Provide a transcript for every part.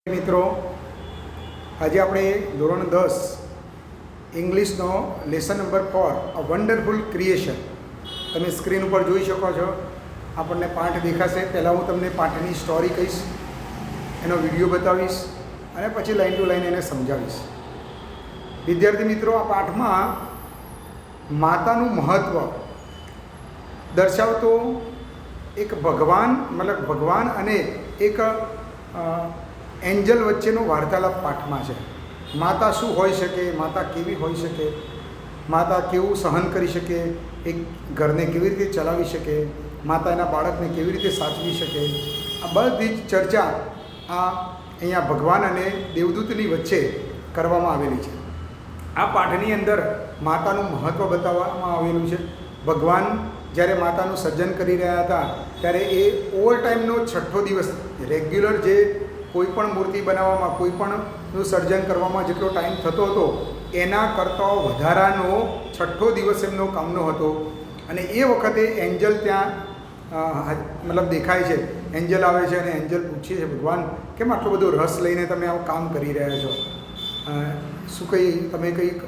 મિત્રો, આજે આપણે ધોરણ 10 ઇંગ્લિશનો lesson number 4 a wonderful creation તમે સ્ક્રીન ઉપર જોઈ શકો છો. આપણને પાઠ દેખાશે. પહેલાં હું તમને પાઠની સ્ટોરી કહીશ, એનો વિડીયો બતાવીશ અને પછી લાઈન ટુ લાઈન એને સમજાવીશ. વિદ્યાર્થી મિત્રો, આ પાઠમાં માતાનું મહત્ત્વ દર્શાવતો એક ભગવાન અને એક એન્જલ વચ્ચેનો વાર્તાલાપ પાઠમાં છે. માતા શું હોઈ શકે, માતા કેવી હોઈ શકે, માતા કેવું સહન કરી શકે, એક ઘરને કેવી રીતે ચલાવી શકે, માતા એના બાળકને કેવી રીતે સાચવી શકે, આ બધી જ ચર્ચા અહીંયા ભગવાન અને દેવદૂતની વચ્ચે કરવામાં આવેલી છે. આ પાઠની અંદર માતાનું મહત્ત્વ બતાવવામાં આવેલું છે. ભગવાન જ્યારે માતાનું સર્જન કરી રહ્યા હતા ત્યારે એ ઓવર ટાઈમનો 6થો દિવસ, રેગ્યુલર જે કોઈ પણ મૂર્તિ બનાવવામાં, કોઈ પણનું સર્જન કરવામાં જેટલો ટાઈમ થતો હતો એના કરતાં વધારાનો 6થો દિવસ એમનો કામનો હતો. અને એ વખતે એન્જલ ત્યાં દેખાય છે. એન્જલ આવે છે અને એન્જલ પૂછે છે, ભગવાન કેમ આટલો બધો રસ લઈને તમે આવું કામ કરી રહ્યા છો? શું તમે કંઈક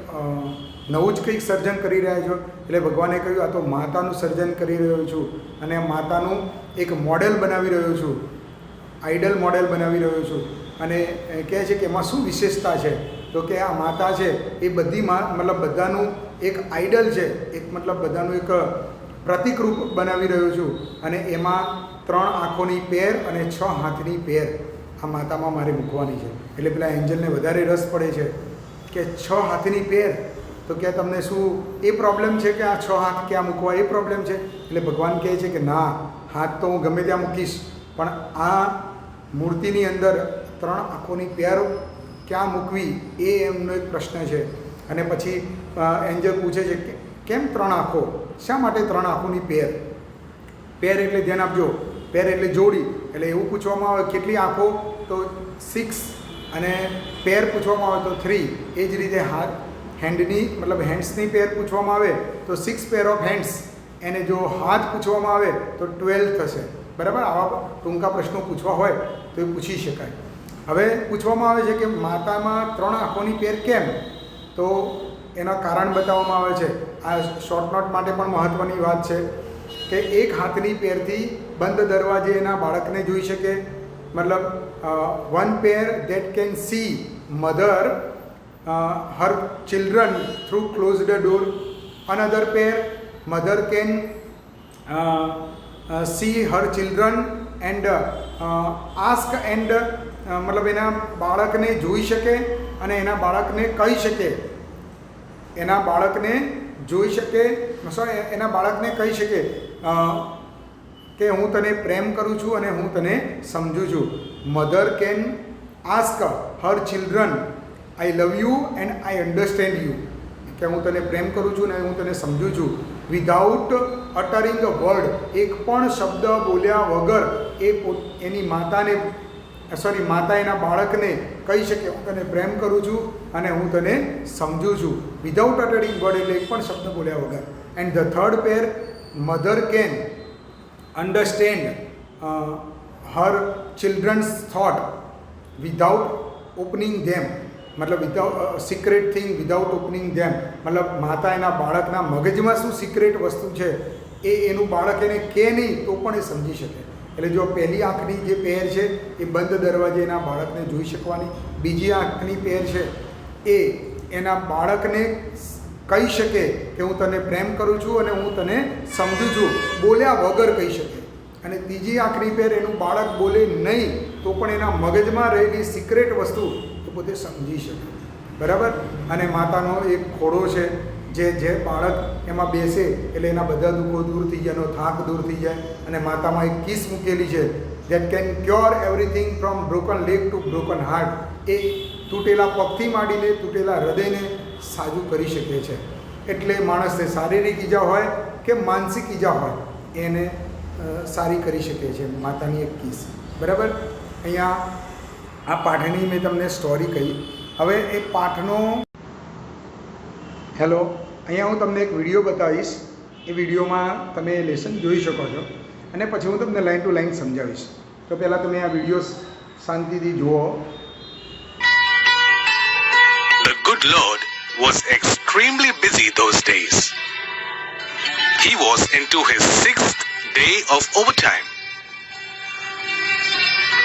નવું જ કંઈક સર્જન કરી રહ્યા છો? એટલે ભગવાને કહ્યું, આ તો માતાનું સર્જન કરી રહ્યો છું અને માતાનું એક મોડેલ બનાવી રહ્યો છું, આઈડલ મોડેલ બનાવી રહ્યો છું. અને કહે છે કે એમાં શું વિશેષતા છે? તો કે આ માતા છે એ બધાનું એક આઈડલ છે, બધાનું એક પ્રતિકરૂપ બનાવી રહ્યો છું. અને એમાં 3 આંખોની પેર અને 6 હાથની પેર આ માતામાં મારે મૂકવાની છે. એટલે પેલા એન્જલને વધારે રસ પડે છે કે 6 હાથની પેર, તો કે તમને શું એ પ્રોબ્લેમ છે કે આ 6 હાથ ક્યાં મૂકવા, એ પ્રોબ્લેમ છે? એટલે ભગવાન કહે છે કે ના, હાથ તો હું ગમે ત્યાં મૂકીશ, પણ આ મૂર્તિની અંદર 3 આંખોની પેર ક્યાં મૂકવી એ એમનો એક પ્રશ્ન છે. અને પછી એન્જલ પૂછે છે કે કેમ 3 આંખો, શા માટે 3 આંખોની પેર? પેર એટલે ધ્યાન આપજો, પેર એટલે જોડી. એટલે એવું પૂછવામાં આવે કેટલી આંખો, તો 6, અને પેર પૂછવામાં આવે તો 3. એ જ રીતે હેન્ડ્સની પેર પૂછવામાં આવે તો 6 પેર ઓફ હેન્ડ્સ. એને જો હાથ પૂછવામાં આવે તો 12 થશે. બરાબર? આવા ટૂંકા પ્રશ્નો પૂછવા હોય તો એ પૂછી શકાય. હવે પૂછવામાં આવે છે કે માતામાં 3 આંખોની પેર કેમ? તો એના કારણ બતાવવામાં આવે છે. આ શોર્ટ નોટ માટે પણ મહત્ત્વની વાત છે કે એક હાથની પેરથી બંધ દરવાજે એના બાળકને જોઈ શકે. one pair that can see her children through closed door. Another pair, mother can see her children and ask and એના બાળકને જોઈ શકે અને એના બાળકને કહી શકે, એના બાળકને કહી શકે કે હું તને પ્રેમ કરું છું અને હું તને સમજું છું. Mother can ask Har children, I love you and I understand you, કે હું તને પ્રેમ કરું છું અને હું તને સમજું છું. વિધાઉટ અટરિંગ અ વર્ડ, એક પણ શબ્દ બોલ્યા વગર એની માતા એના બાળકને કહી શકે, હું તને પ્રેમ કરું છું અને હું તને સમજું છું. વિધાઉટ અટરિંગ વર્ડ એટલે એક પણ શબ્દ બોલ્યા વગર. And the third pair, mother can understand her childrens thought without opening them. Without secret thing without opening them. માતા એના બાળકના મગજમાં શું સિક્રેટ વસ્તુ છે એનું બાળક એને કહે નહીં તો પણ એ સમજી શકે. એટલે જો પહેલી આંખની જે પેર છે એ બંધ દરવાજે એના બાળકને જોઈ શકવાની, બીજી આંખની પેર છે એ એના બાળકને કહી શકે કે હું તને પ્રેમ કરું છું અને હું તને સમજું છું, બોલ્યા વગર કહી શકે. અને ત્રીજી આંખની પેર એનું બાળક બોલે નહીં તો પણ એના મગજમાં રહેલી સિક્રેટ વસ્તુ એ પોતે સમજી શકે. બરાબર? અને માતાનો એક ખોડો છે, જે બાળક એમાં બેસે એટલે એના બધા દુઃખો દૂર થઈ જાય, એનો થાક દૂર થઈ જાય. અને માતામાં એક કિસ મૂકેલી છે that can cure everything from broken leg to broken heart. એ તૂટેલા પગથી માંડીને તૂટેલા હૃદયને સાજું કરી શકે છે. એટલે માણસને શારીરિક ઈજા હોય કે માનસિક ઈજા હોય એને સારી કરી શકે છે માતાની એક કિસ. બરાબર? અહીંયા આ પાઠની મેં તમને સ્ટોરી કહી. હવે એ પાઠનો અહીંયા હું તમને એક વિડીયો બતાવીશ. એ વિડીયોમાં તમે લેસન જોઈ શકો છો અને પછી હું તમને લાઈન ટુ લાઈન સમજાવીશ. તો પહેલાં તમે આ વિડીયો શાંતિથી જુઓ good Lord was extremely busy those days. He was into his 6th day of overtime.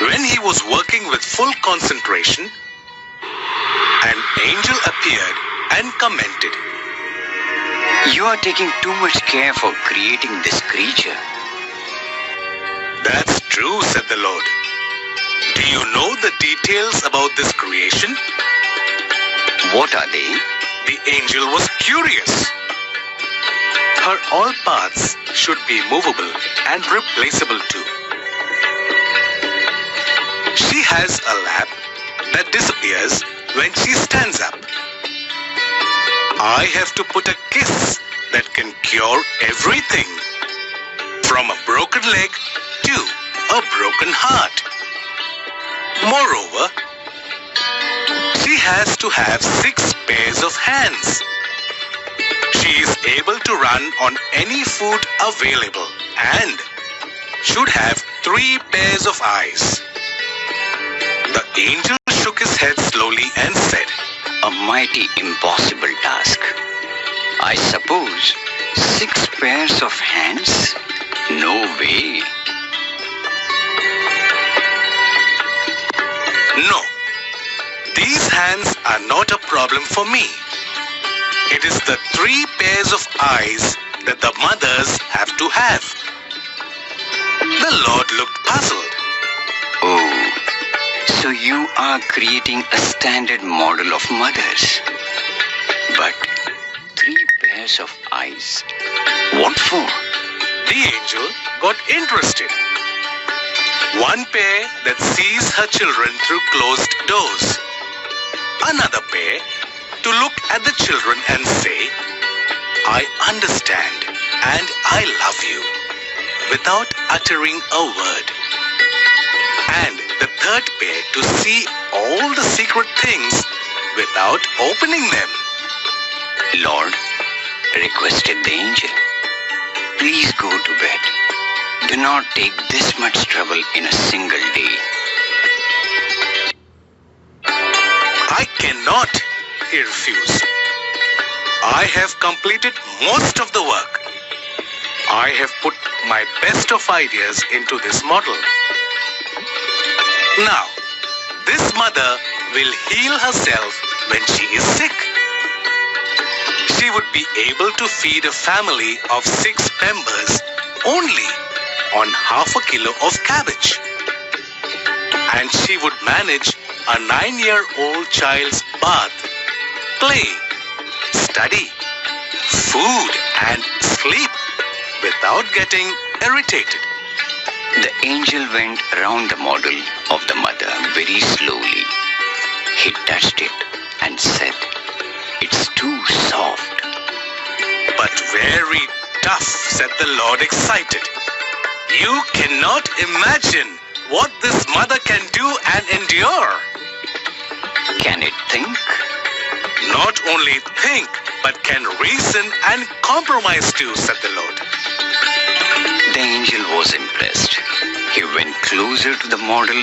When he was working with full concentration, an angel appeared and commented, "You are taking too much care for creating this creature." "That's true," said the Lord. "Do you know the details about this creation?" "What are they?" The angel was curious. "Her all parts should be movable and replaceable too. She has a lap that disappears when she stands up. I have to put a kiss that can cure everything, from a broken leg to a broken heart. Moreover, she has to have 6 pairs of hands. She is able to run on any food available and should have 3 pairs of eyes." The angel shook his head slowly and said, "A mighty impossible task. I suppose 6 pairs of hands? No way." "No, these hands are not a problem for me. It is the 3 pairs of eyes that the mothers have to have." The Lord looked puzzled. "Oh, so you are creating a standard model of mothers. But 3 pairs of eyes? What for?" The angel got interested. "1 pair that sees her children through closed doors. Another pair to look at the children and say, 'I understand and I love you,' without uttering a word. And the 3rd pair to see all the secret things without opening them." "Lord," requested the angel, "please go to bed. Do not take this much trouble in a single day." "I cannot," he refused. "I have completed most of the work. I have put my best of ideas into this model. Now, this mother will heal herself when she is sick. She would be able to feed a family of 6 members only on half a kilo of cabbage. And she would manage a 9-year-old child's bath, play, study, food, and sleep without getting irritated." The angel went around the model of the mother very slowly. He touched it and said, "It's too soft." "But very tough," said the Lord, excited. "You cannot imagine what this mother can do and endure." "Can it think?" "Not only think, but can reason and compromise too," said the Lord. The angel was impressed. He went closer to the model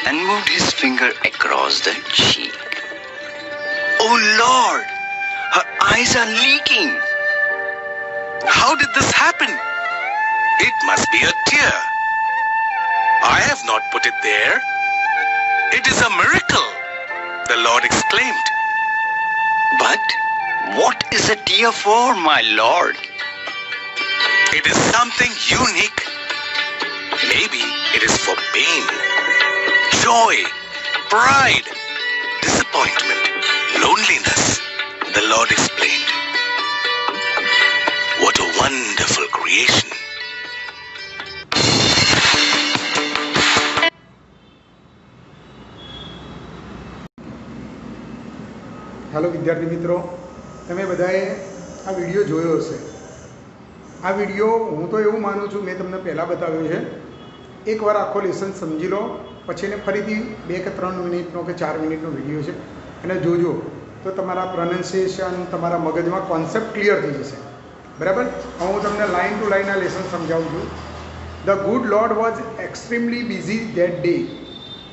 and moved his finger across the cheek. "Oh Lord, her eyes are leaking." "How did this happen? It must be a tear. I have not put it there. It is a miracle," the Lord exclaimed. "But what is a tear for, my Lord?" "It is something unique. Maybe it is for pain, joy, pride, disappointment, loneliness," the Lord explained. What a wonderful creation. Hello વિદ્યાર્થી મિત્રો, તમે બધાએ આ video જોયો હશે. આ video હું તો એવું માનું છું, મેં તમને પહેલાં બતાવ્યું છે. એકવાર આખો લેસન સમજી લો, પછી એને ફરીથી 2 કે 3 મિનિટનો કે 4 મિનિટનો વિડીયો છે, અને જોજો તો તમારા પ્રોનાઉન્સિએશન, તમારા મગજમાં કોન્સેપ્ટ ક્લિયર થઈ જશે. બરાબર? હવે હું તમને લાઇન ટુ લાઇન આ લેસન સમજાવું છું. The good lord was extremely busy that day.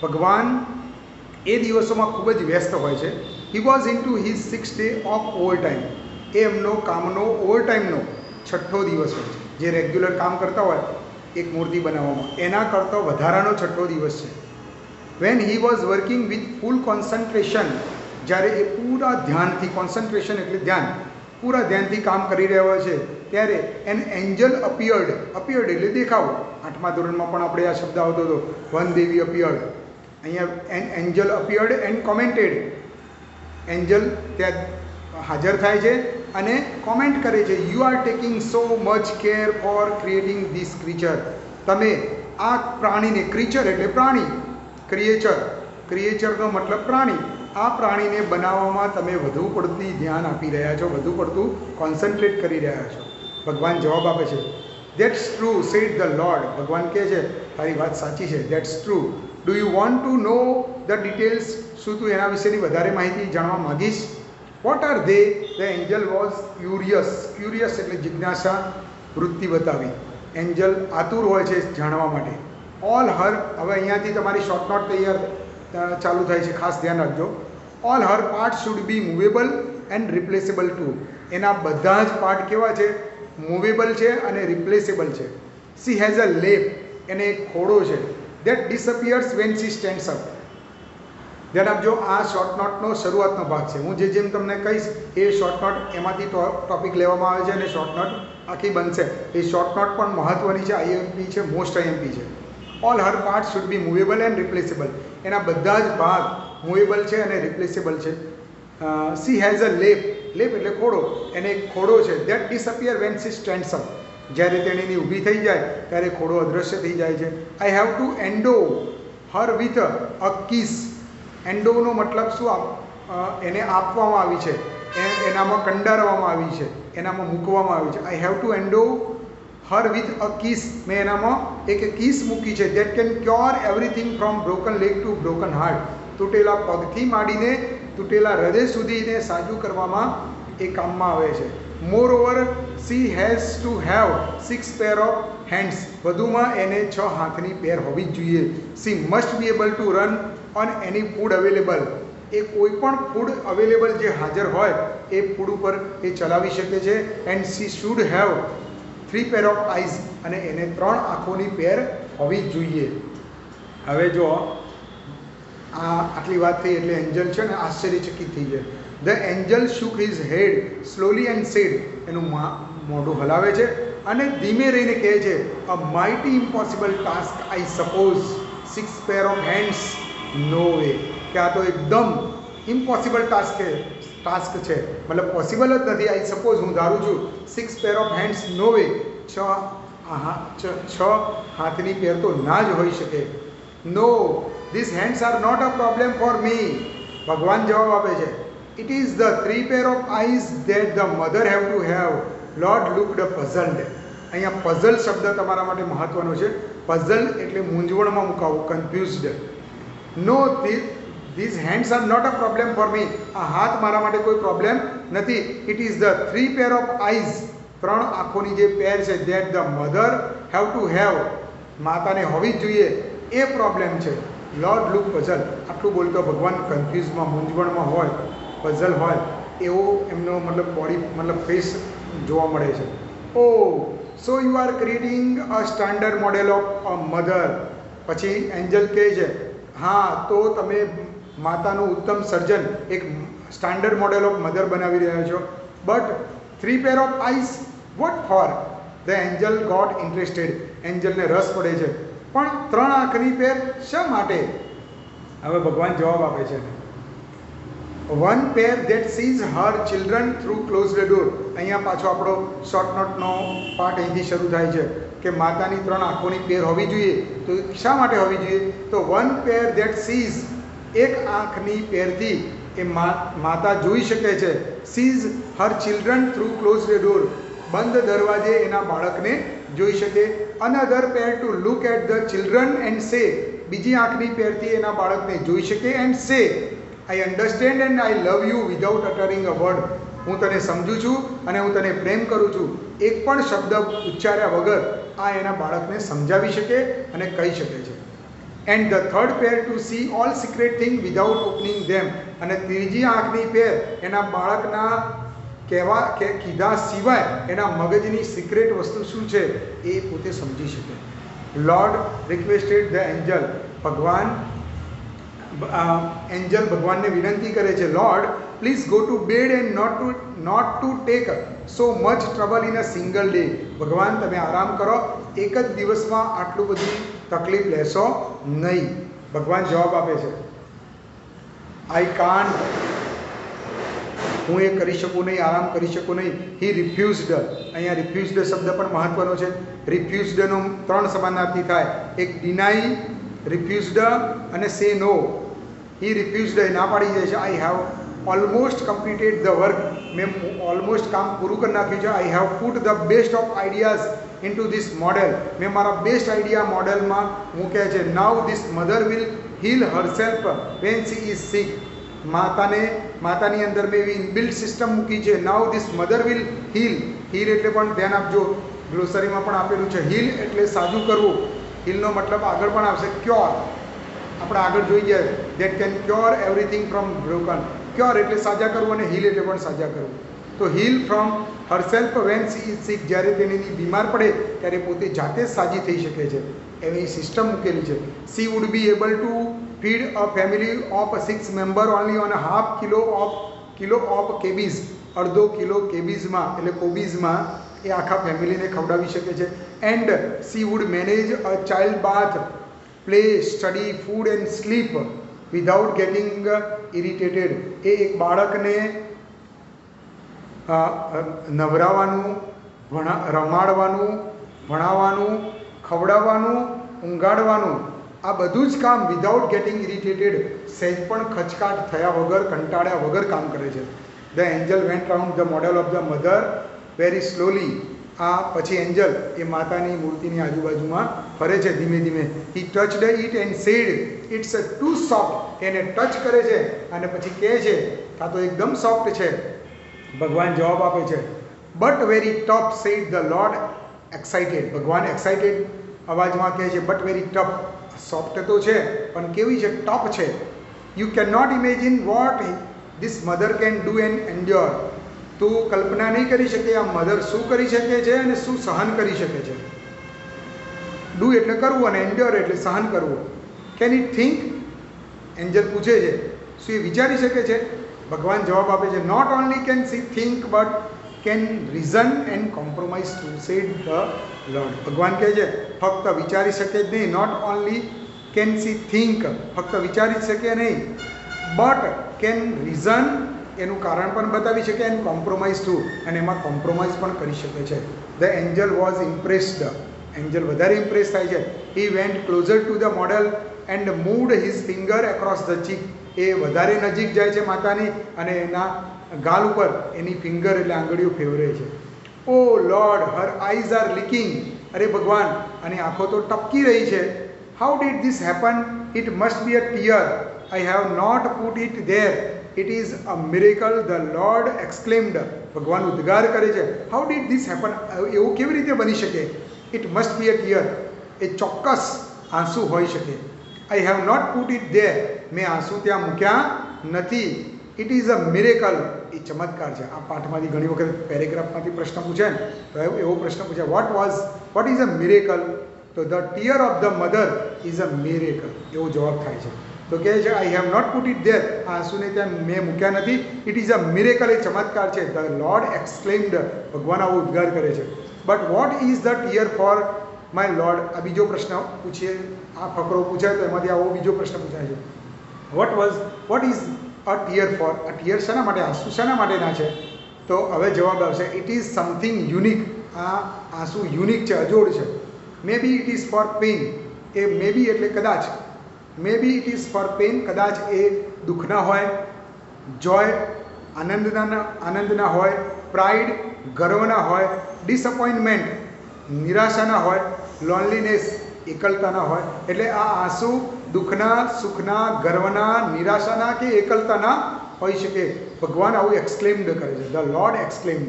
ભગવાન એ દિવસોમાં ખૂબ જ વ્યસ્ત હોય છે. He was into his 6th day of overtime. એ એમનો કામનો ઓવરટાઈમનો 6થો દિવસ હોય છે. જે રેગ્યુલર કામ કરતા હોય એક મૂર્તિ બનાવવામાં, એના કરતાં વધારાનો 6થો દિવસ છે. When he was working with full concentration, જ્યારે એ પૂરા ધ્યાનથી, કોન્સન્ટ્રેશન એટલે ધ્યાન, પૂરા ધ્યાનથી કામ કરી રહ્યા હોય છે, ત્યારે એન એન્જલ અપિયર્ડ. અપિયર્ડ એટલે દેખાવો. 8મા ધોરણમાં પણ આપણે આ શબ્દ આવતો હતો, વન દેવી અપિયર્ડ. અહીંયા an angel appeared and commented. Angel ત્યાં હાજર થાય છે અને કોમેન્ટ કરે છે, you are taking so much care for creating this creature. તમે આ પ્રાણીને, ક્રીચર એટલે પ્રાણી, ક્રિએચરનો મતલબ પ્રાણી, આ પ્રાણીને બનાવવામાં તમે વધુ પડતી ધ્યાન આપી રહ્યા છો, વધુ પડતું કોન્સન્ટ્રેટ કરી રહ્યા છો. ભગવાન જવાબ આપે છે, that's true said the lord. ભગવાન કહે છે તારી વાત સાચી છે, that's true. Do you want to know the details? શું તું એના વિશેની વધારે માહિતી જાણવા માગીશ? What are they? The angel was curious. Curious એટલે જિજ્ઞાસા વૃત્તિ બતાવી. એન્જલ આતુર હોય છે જાણવા માટે. ઓલ હર, હવે અહીંયાથી તમારી શોર્ટ નોટ તૈયાર ચાલુ થાય છે, ખાસ ધ્યાન રાખજો. All her part should be movable and replaceable too. એના બધા જ પાર્ટ કેવા છે? મૂવેબલ છે અને રિપ્લેસેબલ છે. She has a lap. એને એક ખોડો છે. That disappears when she stands up. ધ્યાન આપજો, આ શોર્ટ નોટનો શરૂઆતનો ભાગ છે. હું જેમ તમને કહીશ એ શોર્ટ નોટ, એમાંથી ટોપિક લેવામાં આવે છે અને શોર્ટ નોટ આખી બનશે. એ શોર્ટ નોટ પણ મહત્ત્વની છે, આઈએમપી છે, મોસ્ટ આઈએમપી છે. All her part should be movable and રિપ્લેસેબલ. એના બધા જ ભાગ મૂવેબલ છે અને રિપ્લેસેબલ છે. સી હેઝ અ લેપ. લેપ એટલે ખોડો. એને એક ખોડો છે. That disappear when she stands up. જ્યારે તેણીની ઊભી થઈ જાય ત્યારે ખોડો અદૃશ્ય થઈ જાય છે. I have to endow her with a kiss. એન્ડોનો મતલબ શું? એને આપવામાં આવી છે, એનામાં કંડારવામાં આવી છે, એનામાં મૂકવામાં આવી છે. I have to endow her with a kiss. મેં એનામાં એક કિસ મૂકી છે. That can cure everything from broken leg to broken heart. તૂટેલા પગથી માંડીને તૂટેલા હૃદય સુધીને સાજું કરવામાં એ કામમાં આવે છે. Moreover she has to have 6 pair of hands. વધુમાં એને 6 હાથની પેર હોવી જ જોઈએ. She must be able to run on any food available. એ કોઈ પણ ફૂડ અવેલેબલ જે હાજર હોય એ ફૂડ ઉપર એ ચલાવી શકે છે. And C should have 3 pair of eyes. અને એને 3 આંખોની પેર હોવી જ જોઈએ. હવે જો આટલી વાત થઈ એટલે એન્જલ છે ને આશ્ચર્યચકિત થઈ જાય. The angel shook his head slowly and said. એનું મોઢું હલાવે છે અને ધીમે રહીને કહે છે, a mighty impossible task I suppose. 6 pair of hands, no way. કે આ તો એકદમ ઇમ્પોસિબલ ટાસ્ક છે, મતલબ પોસિબલ જ નથી. આઈ સપોઝ, હું ધારું છું. 6 pair of hands, no way. 6 હાથની પેર તો ના જ હોઈ શકે. No, this hands are not a problem for me. ભગવાન જવાબ આપે છે, it is the 3 pair of eyes that the mother have to have. Lord looked puzzled. અહીંયા પઝલ શબ્દ તમારા માટે મહત્વનો છે. પઝલ એટલે મૂંઝવણમાં મુકાવું, confused. No, these hands are not a problem for me. આ હાથ મારા માટે કોઈ પ્રોબ્લેમ નથી. It is the 3 pair of eyes. 3 આંખોની જે પેર છે, that the mother have to have. માતાને હોવી જ જોઈએ, એ પ્રોબ્લેમ છે. Lord look puzzle. આટલું બોલતો ભગવાન કન્ફ્યુઝમાં, મૂંઝવણમાં હોય, પઝલ હોય એવો એમનો મતલબ બોડી, મતલબ ફેસ જોવા મળે છે. Oh so you are creating a standard model of a mother. પછી એન્જલ કહે છે, હા તો તમે માતાનું ઉત્તમ સર્જન, એક સ્ટાન્ડર્ડ મોડેલ ઓફ મધર બનાવી રહ્યા છો. But 3 pair of eyes, what for? The angel got interested. એન્જલને રસ પડે છે, પણ 3 આંખની પેર શા માટે? હવે ભગવાન જવાબ આપે છે, 1 pair that sees her children through closed door. અહીંયા પાછો આપણો શોર્ટ નોટનો પાર્ટ અહીંથી શરૂ થાય છે કે માતાની 3 આંખોની પેર હોવી જોઈએ. તો શા માટે હોવી જોઈએ? તો 1 પેર ધેટ સીઝ, એક આંખની પેરથી એ માતા જોઈ શકે છે. Sees her children through closed door. બંધ દરવાજે એના બાળકને જોઈ શકે. Another pair to look at the children and say. બીજી આંખની પેરથી એના બાળકને જોઈ શકે and say, I understand and I love you without uttering a word. હું તને સમજું છું અને હું તને પ્રેમ કરું છું. એક પણ શબ્દ ઉચ્ચાર્યા વગર આ એના બાળકને સમજાવી શકે અને કહી શકે છે. And the third pair to see all secret thing without opening them, અને ત્રીજી આંખની પેર એના બાળકના કીધા સિવાય એના મગજની સિક્રેટ વસ્તુ શું છે એ પોતે સમજી શકે. Lord requested the angel, angel ભગવાનને વિનંતી કરે છે, lord please go to bed and not to take so much trouble in a single day. ભગવાન તમે આરામ કરો, એક જ દિવસમાં આટલું બધી તકલીફ લેશો નહીં. ભગવાન જવાબ આપે છે, આઈ કાન્ટ, હું એ કરી શકું નહીં, આરામ કરી શકું નહીં. હી રિફ્યુઝડ, અહીંયા રિફ્યુઝડ શબ્દ પણ મહત્વનો છે. રિફ્યુઝડનો 3 સમાનાર્થી થાય, એક ડિનાઈ, રિફ્યુઝડ અને સે નો. હી રિફ્યુઝડ, એ ના પાડી જાય છે. I have almost completed the work, મેં ઓલમોસ્ટ કામ પૂરું કરી નાખ્યું છે. I have put the best of ideas into this model, મેં મારા બેસ્ટ આઈડિયા મોડેલમાં મૂક્યા છે. Now this mother will heal herself when she is sick, માતાની અંદર મેં એવી ઇનબિલ્ટ સિસ્ટમ મૂકી છે. Now this mother will heal, heal એટલે પણ ધ્યાન આપજો, ગ્લોસરીમાં પણ આપેલું છે. હીલ એટલે સાજું કરવું, હીલનો મતલબ આગળ પણ આવશે ક્યોર, આપણે આગળ જોઈ જાય, that can cure everything from broken. Cure એટલે સાજા કરવું અને હીલ એટલે પણ સાજા કરવું. તો heal from herself when she is sick, જ્યારે તેની બીમાર પડે ત્યારે પોતે જાતે જ સાજી થઈ શકે છે, એવી સિસ્ટમ મૂકેલી છે. She would be able to feed a family of 6 member only on half kilo of cabbages, અડધો કિલો કેબીઝમાં એટલે કોબીઝમાં એ આખા ફેમિલીને ખવડાવી શકે છે. And she would manage a child bath, play, study, food and sleep without getting irritated. એ એક બાળકને નવરાવવાનું, રમાડવાનું, ભણાવવાનું, ખવડાવવાનું, ઊંઘાડવાનું, આ બધું જ કામ વિધાઉટ ગેટિંગ ઇરિટેટેડ, સહેજ પણ ખચકાટ થયા વગર, કંટાળ્યા વગર કામ કરે છે. The Angel vent round the model of the mother very slowly. આ પછી એન્જલ એ માતાની મૂર્તિની આજુબાજુમાં ફરે છે ધીમે ધીમે. He touched it and said it's too soft, એને ટચ કરે છે અને પછી કહે છે આ તો એકદમ સોફ્ટ છે. ભગવાન જવાબ આપે છે, but very tough said the lord excited. ભગવાન એક્સાઇટેડ અવાજમાં કહે છે, બટ વેરી ટફ, સોફ્ટ તો છે પણ કેવી છે, ટફ છે. You can not imagine what this mother can do and endure. તું કલ્પના નહીં કરી શકે આ મધર શું કરી શકે છે અને શું સહન કરી શકે છે. ડુ એટલે કરવું અને એન્ડ્યોર એટલે સહન કરવું. કેન ઇટ થિંક, એન્જલ પૂછે છે, શું એ વિચારી શકે છે? ભગવાન જવાબ આપે છે, not only can she think but can reason and compromise too, said the lord. ભગવાન કહે છે ફક્ત વિચારી શકે જ નહીં, not only can she think, ફક્ત વિચારી જ શકે નહીં, બટ કેન રીઝન, એનું કારણ પણ બતાવી શકે, એન્ડ કોમ્પ્રોમાઇઝ ટુ, અને એમાં કોમ્પ્રોમાઇઝ પણ કરી શકે છે. The angel was impressed, angel વધારે ઇમ્પ્રેસ થાય છે. He went closer to the model and moved his finger across the cheek. એ વધારે નજીક જાય છે માતાની અને એના ગાલ ઉપર એની ફિંગર એટલે આંગળીઓ ફેરવે છે. Oh lord, her eyes are leaking. અરે ભગવાન, આની આંખો તો ટપકી રહી છે. How did this happen? It must be a tear. I have not put it there. It is a miracle, the lord exclaimed. ભગવાન ઉદ્ગાર કરે છે, હાઉ ડીડ ધીસ હેપન? એવું કેવી રીતે બની શકે? It must be a tear. એ ચોક્કસ આંસુ હોઈ શકે. I have not put it there. મેં આંસુ ત્યાં મૂક્યા નથી. It is a miracle. એ ચમત્કાર છે. આ પાઠમાંથી ઘણી વખત પેરેગ્રાફમાંથી પ્રશ્ન પૂછે ને તો એવો પ્રશ્ન પૂછે, વોટ ઇઝ અ મિરેકલ? તો the tear of the mother is a miracle, એવો જવાબ થાય છે. તો કહે છે I have not put it there, આ આંસુને ત્યાં મેં મૂક્યા નથી. ઇટ ઇઝ અ મિરેકલ, એ ચમત્કાર છે. ધ લોર્ડ એક્સક્લેમ્ડ, ભગવાન આવો ઉદ્ગાર કરે છે. But what is the tear for my lord? આ બીજો પ્રશ્ન પૂછીએ, આ ફકરો પૂછાય તો એમાંથી આવો બીજો પ્રશ્ન પૂછાય છે, what is a tear for? આ ટીયર શેના માટે, આંસુ શેના માટેના છે? તો હવે જવાબ આવશે, ઇટ ઇઝ સમથિંગ યુનિક. આ આંસુ યુનિક છે, અજોડ છે. મે B it is four pain. એ મે બી એટલે કદાચ, મે B it is four pain, કદાચ એ દુઃખના હોય, જોય આનંદના હોય, પ્રાઇડ ગર્વના હોય, ડિસઅપોઇન્ટમેન્ટ નિરાશાના હોય, લોનલીનેસ એકલતાના હોય. એટલે આ આંસુ દુઃખના, સુખના, ગર્વના, નિરાશાના કે એકલતાના હોઈ શકે. ભગવાન આવું એક્સક્લેમ્ડ કરે છે. ધ લોર્ડ એક્સપ્લેન્ડ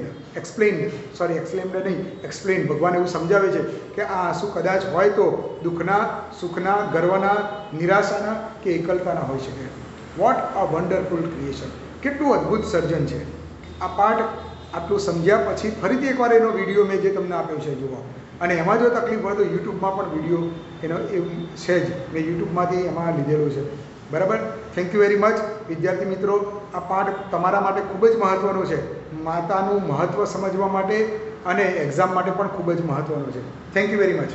નહીં, એક્સપ્લેન. ભગવાન એવું સમજાવે છે કે આ આંસુ કદાચ હોય તો દુઃખના, સુખના, ગર્વના, નિરાશાના કે એકલતાના હોઈ શકે. What a wonderful creation. કેટલું અદ્ભુત સર્જન છે. આ પાઠ આટલું સમજ્યા પછી ફરીથી એકવાર એનો વિડીયો મેં જે તમને આપ્યો છે જુઓ. અને એમાં જો તકલીફ હોય તો યુટ્યુબમાં પણ વિડીયો એનો એવું છે જ, મેં યુટ્યુબમાંથી એમાં લીધેલું છે. બરાબર. થેન્ક યુ વેરી મચ વિદ્યાર્થી મિત્રો. આ પાઠ તમારા માટે ખૂબ જ મહત્ત્વનો છે. માતાનું મહત્ત્વ સમજવા માટે અને એક્ઝામ માટે પણ ખૂબ જ મહત્ત્વનો છે. Thank you very much.